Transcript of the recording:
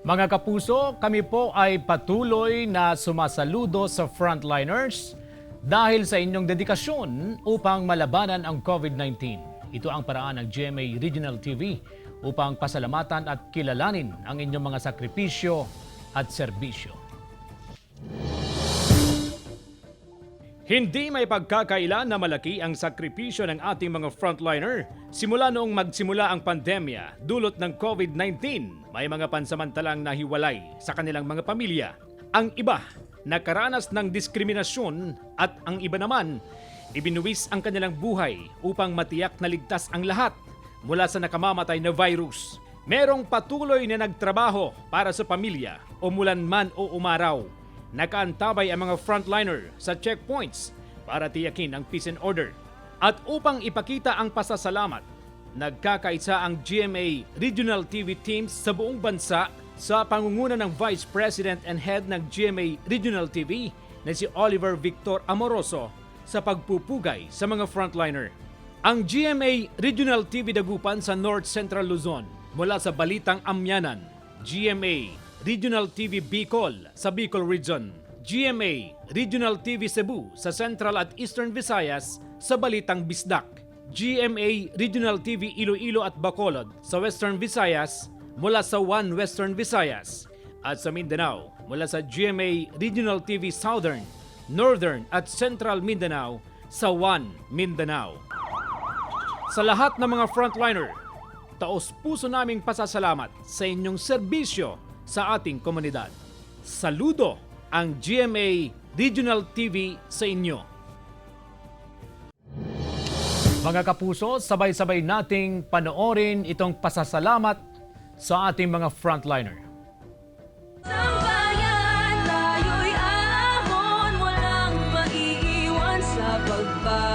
Mga kapuso, kami po ay patuloy na sumasaludo sa frontliners dahil sa inyong dedikasyon upang malabanan ang COVID-19. Ito ang paraan ng GMA Regional TV upang pasalamatan at kilalanin ang inyong mga sakripisyo at serbisyo. Hindi may pagkakaila na malaki ang sakripisyo ng ating mga frontliner simula noong magsimula ang pandemya dulot ng COVID-19. May mga pansamantalang nahiwalay sa kanilang mga pamilya. Ang iba nakaranas ng diskriminasyon at ang iba naman ibinuwis ang kanilang buhay upang matiyak na ligtas ang lahat mula sa nakamamatay na virus. Merong patuloy na nagtrabaho para sa pamilya o mulan man o umaraw. Nakaantabay ang mga frontliner sa checkpoints para tiyakin ang peace and order. At upang ipakita ang pasasalamat, nagkakaisa ang GMA Regional TV teams sa buong bansa sa pangunguna ng Vice President and Head ng GMA Regional TV na si Oliver Victor Amoroso sa pagpupugay sa mga frontliner. Ang GMA Regional TV Dagupan sa North Central Luzon mula sa Balitang Amyanan, GMA Regional TV Bicol sa Bicol Region, GMA Regional TV Cebu sa Central at Eastern Visayas sa Balitang Bisdak, GMA Regional TV Iloilo at Bacolod sa Western Visayas mula sa One Western Visayas, at sa Mindanao mula sa GMA Regional TV Southern, Northern at Central Mindanao sa One Mindanao. Sa lahat ng mga frontliner, taos-puso naming pasasalamat sa inyong serbisyo sa ating komunidad. Saludo ang GMA Regional TV sa inyo. Mga kapuso, sabay-sabay nating panoorin itong pasasalamat sa ating mga frontliner. Sambayan, tayo'y ahon, walang maiiwan sa pagbabago.